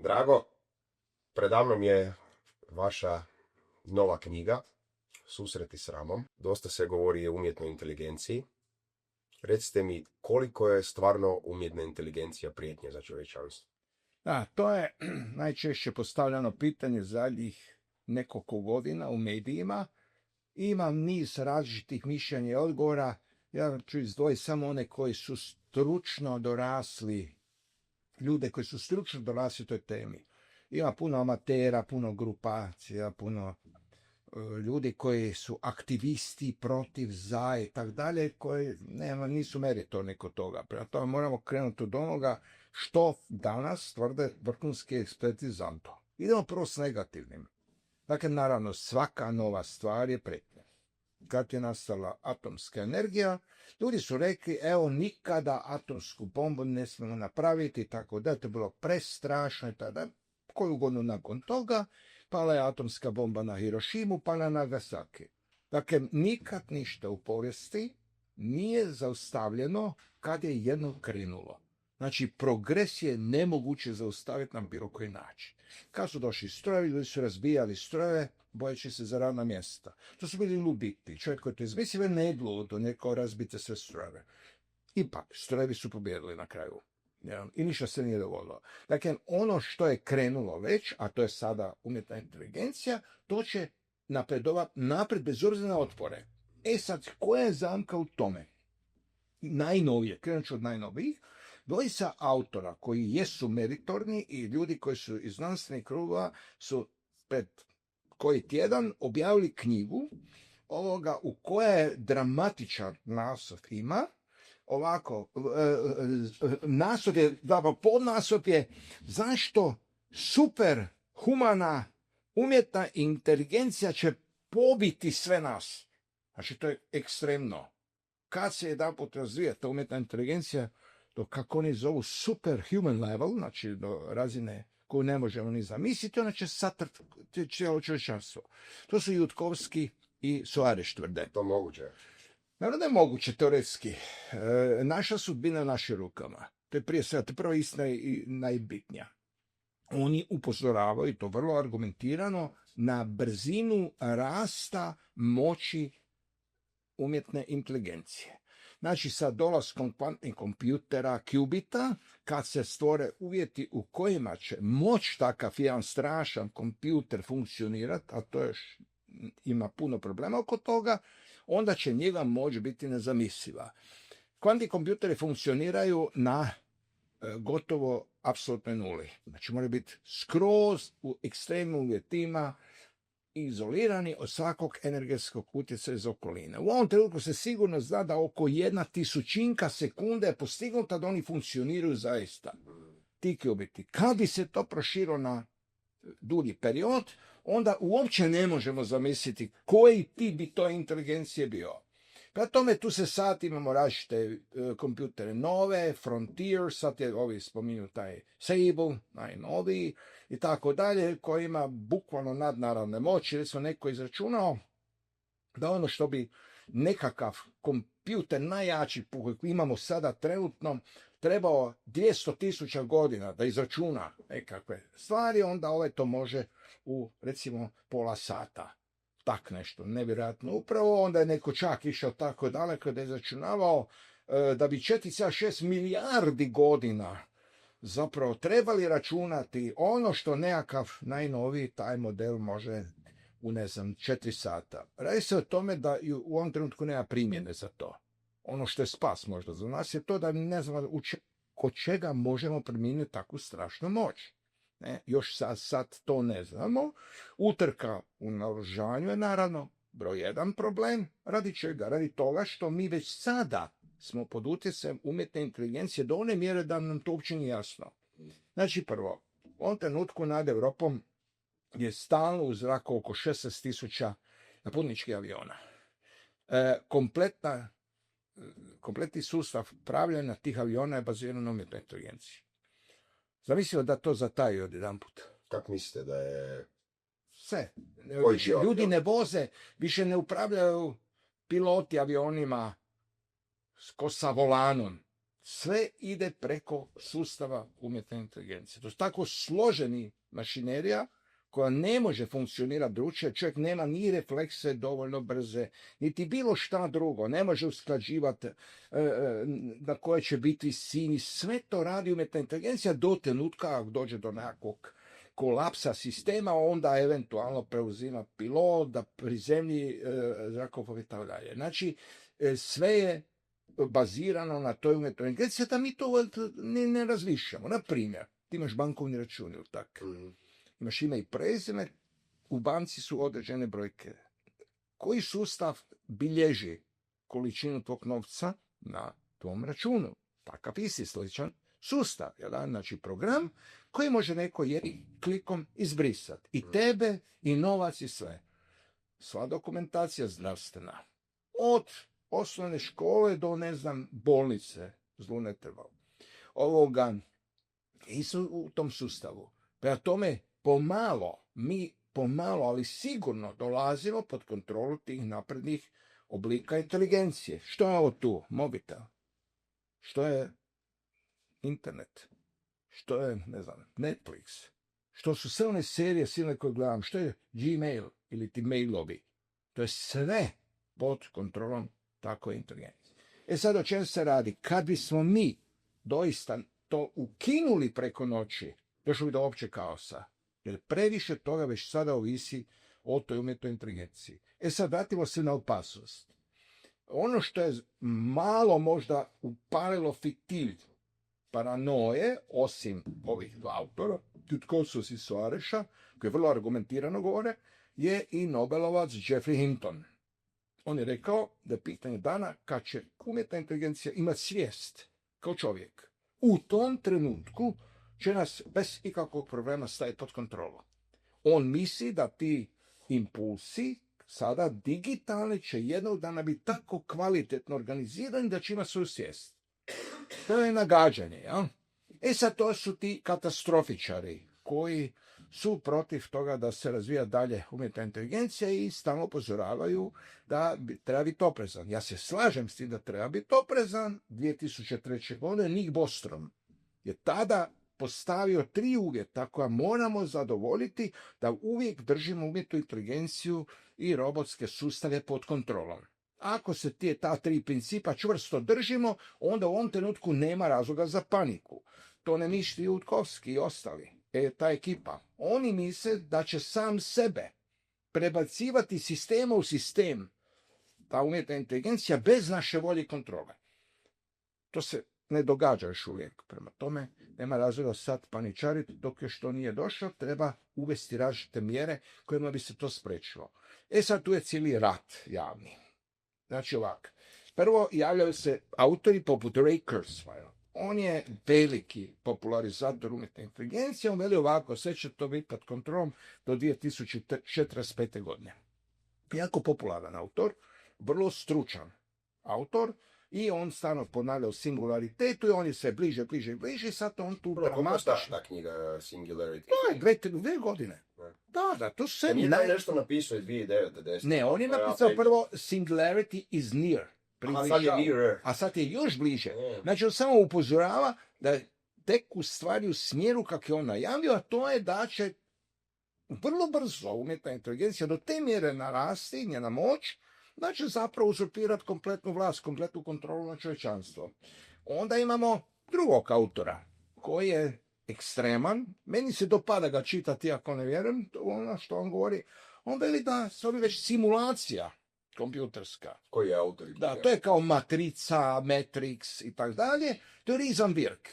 Drago, predamnom je vaša nova knjiga, Susreti s Ramom. Dosta se govori o umjetnoj inteligenciji. Recite mi, koliko je stvarno umjetna inteligencija prijetnja za čovječanstvo? Da, to je najčešće postavljeno pitanje zadnjih nekoliko godina u medijima. Imam niz različitih mišljenja i odgovora. Ja ću izdvojiti samo one koji su stručno dorasli, ljude koji su stručno dorasli toj temi. Ima puno amatera, puno grupacija, puno ljudi koji su aktivisti protiv, za i tak dalje, koji nisu meritorni kod toga. Prema tome moramo krenuti od onoga što danas tvrde vrhunski eksperti za to. Idemo prvo s negativnim. Dakle, naravno, svaka nova stvar je prijetnja. Kad je nastala atomska energija, ljudi su rekli, evo, nikada atomsku bombu ne smemo napraviti, tako da to je bilo prestrašno i tada. Koju godinu nakon toga pala je atomska bomba na Hirošimu, pa na Nagasaki. Dakle, nikad ništa u povijesti nije zaustavljeno kad je jedno krenulo. Znači, progres je nemoguće zaustaviti na bilo koji način. Kad su došli strojevi, ljudi su razbijali strojeve, bojeći se za radna mjesta. To su bili luditi. Čovjek koji to izmislio ne je ludo, neko razbite sve strojeve. Ipak, strojevi su pobjedili na kraju. I ništa se nije dogodilo. Dakle, ono što je krenulo već, a to je sada umjetna inteligencija, to će napredovati napred bez obzira na otpore. Sad, koja je zamka u tome? Najnovije, krenut ću od najnovijih, dvojica autora koji jesu meritorni i ljudi koji su iz znanstvenih krugova su pred koji tjedan objavili knjigu ovoga u kojoj je dramatičan naslov ima. Ovako, naslov je, podnaslov je zašto super humana umjetna inteligencija će pobiti sve nas. Znači, to je ekstremno. Kad se jedanput razvija ta umjetna inteligencija, do kako oni zovu superhuman level, znači do razine koju ne možemo ni zamisliti, ona će satrti cijelo čovječanstvo. To su Jutkovski i Soares tvrde. To moguće. Naravno da je moguće, teoretski. Naša sudbina je u našim rukama. To je prije svega, to je prva istina i najbitnija. Oni upozoravaju, i to vrlo argumentirano, na brzinu rasta moći umjetne inteligencije. Znači, sa dolaskom kvantnih kompjutera, qubita, kad se stvore uvjeti u kojima će moć takav jedan strašan kompjuter funkcionirati, a to još ima puno problema oko toga, onda će njega moć biti nezamisliva. Kvantni kompjuteri funkcioniraju na gotovo apsolutnoj nuli. Znači, moraju biti skroz u ekstremnim uvjetima, izolirani od svakog energetskog utjecaja iz okoline. U ovom trenutku se sigurno zna da oko 1/1000 sekunde je postignuta da oni funkcioniraju zaista. Ti qubiti. Kad bi se to proširilo na dulji period, onda uopće ne možemo zamisliti koji tip bi to inteligencije bio. Prema tome, tu se sad imamo različite kompjutere nove, Frontier, sad je ovi spominju taj Sable, najnoviji, i tako dalje, koji ima bukvalno nadnaravne moći. Recimo, neko izračunao da ono što bi nekakav kompjuter najjači koji imamo sada trenutno trebao 200.000 godina da izračuna nekakve stvari, onda ovaj to može u, recimo, pola sata. Tak nešto, nevjerojatno. Upravo onda je neko čak išao tako daleko da je izračunavao da bi 4,6 milijardi godina zapravo trebali računati ono što nekakav najnoviji taj model može u, 4 sata. Radi se o tome da u ovom trenutku nema primjene za to. Ono što je spas možda za nas je to da ne znamo kod čega možemo primijeniti takvu strašnu moć. Još sad to ne znamo. Utrka u naoružanju je naravno broj 1 problem. Radi čega? Radi toga što mi već sada smo pod utjecajem umjetne inteligencije do one mjere da nam to uopće nije jasno. Znači, prvo, u ovom trenutku nad Europom je stalno u zraku oko 16.000 putničkih aviona. Kompletni sustav pravljanja tih aviona je baziran na umjetnoj inteligenciji. Zamislio da to zataji od jedan put. Kako mislite da je... Sve. Ljudi ne voze, više ne upravljaju piloti avionima ko sa volanom. sve ide preko sustava umjetne inteligencije. To je tako složeni mašinerija koja ne može funkcionirati drugčije, čovjek nema ni reflekse dovoljno brze, niti bilo šta drugo, ne može usklađivati na koje će biti visini, sve to radi umjetna inteligencija do trenutka ako dođe do nekakvog kolapsa sistema, onda eventualno preuzima pilot da prizemlji zrakoplov i tako dalje. Znači, sve je bazirano na toj umjetnoj inteligenciji, da mi to ne razmišljamo. Na primjer, ti imaš bankovni račun, ili tako? Imaš ime i prezime, u banci su određene brojke. Koji sustav bilježi količinu tvog novca na tvom računu? Takav isti sličan sustav, znači program koji može neko jednim klikom izbrisati. I tebe, i novac, i sve. Sva dokumentacija zdravstvena. Od osnovne škole do, bolnice, zlu ne trebalo. Ovoga, i su u tom sustavu. Prema tome, pomalo, ali sigurno dolazimo pod kontrolu tih naprednih oblika inteligencije. Što je ovo tu? Mobitel. Što je internet? Što je, Netflix? Što su sve one serije silne koje gledam? Što je Gmail ili ti mailovi? To je sve pod kontrolom takve inteligencije. Sad o čem se radi? Kad bismo mi doista to ukinuli preko noći, došlo bi do opće kaosa. Jer previše toga već sada ovisi o toj umjetnoj inteligenciji. Sad vratimo se na opasnost. Ono što je malo možda upalilo fitilj paranoje, osim ovih dva autora, Tutkosos i Soareša, koji vrlo argumentirano govore, je i Nobelovac Jeffrey Hinton. On je rekao da je pitanje dana kad će umjetna inteligencija imati svijest kao čovjek. U tom trenutku će nas bez ikakvog problema staviti pod kontrolu. On misli da ti impulsi, sada digitalni, će jednog dana biti tako kvalitetno organizirani da će imati svoju svijest. To je nagađanje, ja? Sad to su ti katastrofičari koji su protiv toga da se razvija dalje umjetna inteligencija i stalno upozoravaju da treba biti oprezan. Ja se slažem s tim da treba biti oprezan. 2003. godine Nick Bostrom je tada postavio 3 uvjeta koja moramo zadovoljiti da uvijek držimo umjetnu inteligenciju i robotske sustave pod kontrolom. Ako se ta 3 principa čvrsto držimo, onda u ovom trenutku nema razloga za paniku. To ne misli Jutkovski i ostali, ta ekipa. Oni misle da će sam sebe prebacivati sistema u sistem, ta umjetna inteligencija, bez naše volje i kontrole. To se ne događa još uvijek. Prema tome, nema razloga sad paničariti dok još to nije došlo, treba uvesti različite mjere kojima bi se to spriječilo. Sad tu je cijeli rat javni. Znači ovako, prvo javljaju se autori poput Ray Kurzweil. On je veliki popularizator umjetne inteligencije, on veli ovako, sve će to biti pod kontrolom do 2045. godine. Jako popularan autor, vrlo stručan autor, i on stalno ponavlja o singularitetu i on je sve bliže i sad on tu dramatično. Ta knjiga Singularity? To je 2 godine. Da, to sve... Nije nešto napisao 2009. Ne, on je napisao prvo Singularity is near. A sad je još bliže. Znači on samo upozorava da tek u stvari u smjeru kako je on najavio, a to je da će vrlo brzo umjetna inteligencija do te mjere narasti, njena moć, da će zapravo uzurpirati kompletnu vlast, kompletnu kontrolu na čovječanstvo. Onda imamo drugog autora, koji je ekstreman. Meni se dopada ga čitati, ako ne vjerujem, ono što on govori. On veli da se ovi već simulacija kompjuterska. Koji je autor? Da, to je kao Matrica, Matrix i tako dalje. To je Rizan Birk.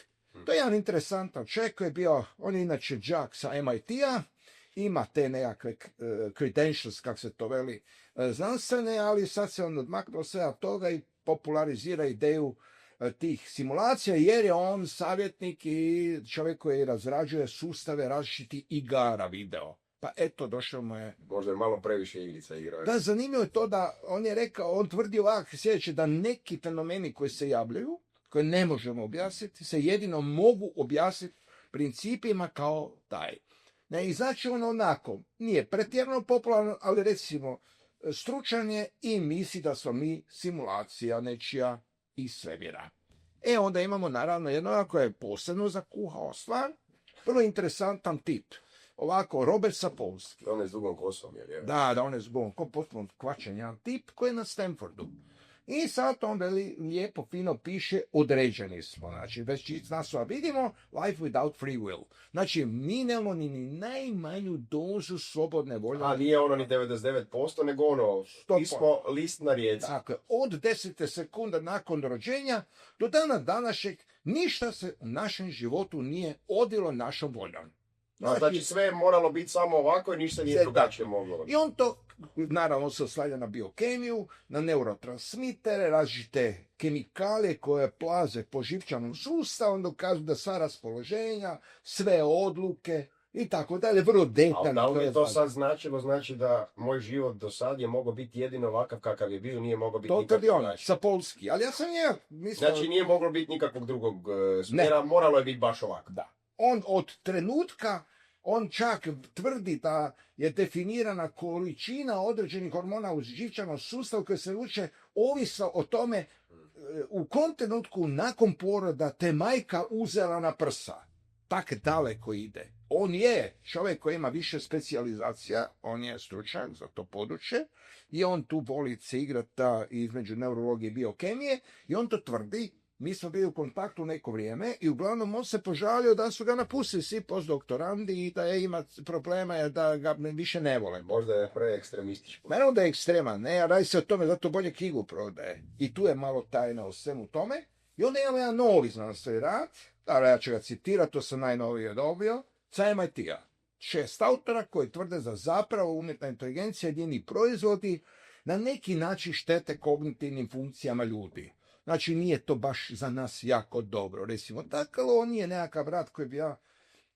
To je jedan interesantan čovjek koji je bio, on je inače đak sa MIT-a, ima te nekakve credentials, kako se to veli, znanstvene, ali sad se on odmaknuo sve od toga i popularizira ideju tih simulacija, jer je on savjetnik i čovjek koji razrađuje sustave različitih igara video. Pa eto, došao mu je... Možda je malo previše igrica igrao. Da, zanimljivo je to da on je rekao, on tvrdi ovako sljedeće, da neki fenomeni koji se javljaju, koje ne možemo objasniti, se jedino mogu objasniti principima kao taj. I znači on onako, nije pretjerano popularan, ali recimo stručan je i misli da smo mi simulacija nečija iz svemira. Onda imamo naravno jednog koja je posebno zakuhao stvar, vrlo interesantan tip. Ovako, Robert Sapolsky. On je s dugom kosom, je. Da, on je zbog potpuno kvačen jedan tip koji je na Stanfordu. I sad on lijepo, fino piše, određeni smo. Znači, već iz nas vidimo, life without free will. Znači, mi nemamo ni najmanju dozu slobodne volje. A nije ono ni 99%, nego ono, pismo, list na rijeci. Dakle, od 10 sekunda nakon rođenja do dana današnjeg ništa se u našem životu nije odilo našom voljom. Znači sve je moralo biti samo ovako i ništa nije drugačije moglo. I on to, naravno, se oslanja na biokemiju, na neurotransmitere, različite kemikalije koje plaze po živčanom sustavu, onda kažu da sva raspoloženja, sve odluke i tako dalje, vrlo detaljno. Ali da li je to sad značilo, znači da moj život do sad je mogao biti jedino ovakav kakav je bio, nije mogao biti nikakav drugačiji. Sapolsky, ali ja sam mislio... Znači nije moglo biti nikakvog drugog smjera, moralo je biti baš ovako. Da. On od trenutka, on čak tvrdi da je definirana količina određenih hormona u živčanom sustavu koje se uče ovisno o tome u kom trenutku nakon poroda te majka uzela na prsa. Tak daleko ide. On je čovjek koji ima više specijalizacija, on je stručnjak za to područje i on tu voli se igrati između neurologije i biokemije i on to tvrdi. Mi smo bili u kontaktu neko vrijeme i uglavnom on se požalio da su ga napustili svi postdoktorandi i da je ima problema jer da ga više ne vole. Možda je preekstremističko. Naravno da je ekstreman, ne, a radi se o tome, zato bolje knjigu prodaje. I tu je malo tajna o svemu tome. I onda imamo jedan novi znanstveni rad, ja ću ga citirati, to sam najnovije dobio, sa MIT-a. 6 autora koji tvrde da zapravo umjetna inteligencija i njeni proizvodi na neki način štete kognitivnim funkcijama ljudi. Znači, nije to baš za nas jako dobro, recimo tako, ali on nije nekakav rad koji bi ja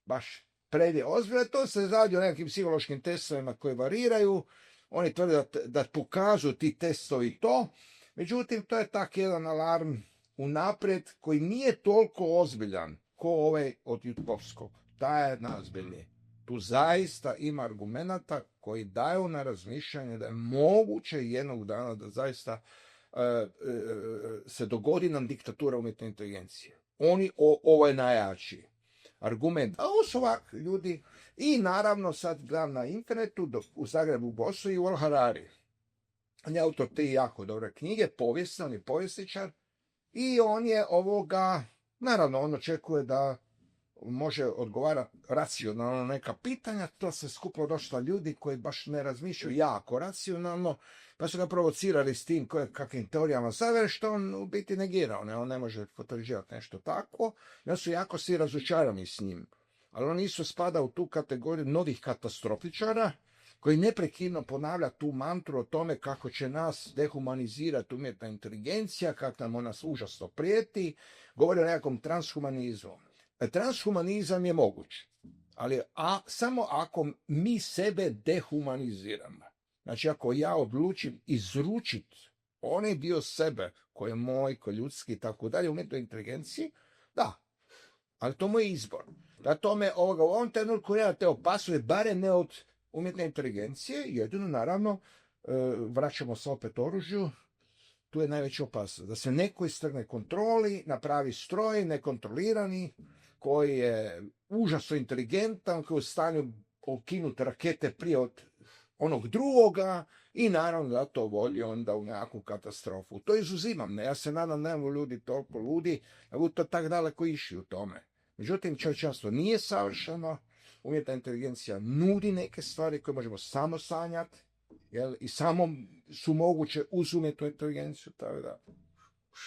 baš predio ozbiljno. To se radi o nekim psihološkim testovima koji variraju, oni tvrde da pokažu ti testovi to, međutim, to je tak jedan alarm unaprijed koji nije toliko ozbiljan ko ovaj od Jutkovskog. Taj je nazbiljniji. Tu zaista ima argumenata koji daju na razmišljanje da je moguće jednog dana da zaista se dogodi nam diktatura umjetne inteligencije. Ovo je najjači argument. A ovo su ovakvi ljudi. I naravno sad gledam na internetu u Zagrebu, Bosu i Yuval Harari. On je autor te jako dobre knjige, povijesni, on je povjesničar. I on je naravno on očekuje da može odgovarati racionalno na neka pitanja, to se skupilo došlo ljudi koji baš ne razmišljaju jako racionalno, pa su ga provocirali s tim kakvim teorijama zavere, što on u biti negirao, on ne može potvrđivati nešto tako, i oni su jako svi razočarani s njim. Ali on isto spada u tu kategoriju novih katastrofičara, koji neprekidno ponavlja tu mantru o tome kako će nas dehumanizirati umjetna inteligencija, kako nam ona užasno prijeti, govori o nekakvom transhumanizmu. Transhumanizam je moguć, ali samo ako mi sebe dehumaniziramo. Znači, ako ja odlučim izručiti onaj dio sebe koji je moj, koji je ljudski i tako dalje, umjetnoj inteligenciji, da, ali to je moj izbor. Da tome u ovom trenutku ja te opasuje, barem ne od umjetne inteligencije, jedino naravno, vraćamo se opet oružju, tu je najveća opasnost. Da se neko istrgne kontroli, napravi stroj nekontrolirani, koji je užasno inteligentan, koji je u stanju ukinuti rakete prije od onog drugoga i naravno da to voli onda u nekakvu katastrofu. To izuzimam, ja se nadam da nemamo ljudi toliko ludi, da budu to tako daleko išli u tome. Međutim, čovječanstvo nije savršeno, umjetna inteligencija nudi neke stvari koje možemo samo sanjati, i samo su moguće uz umjetnu inteligenciju, tako da.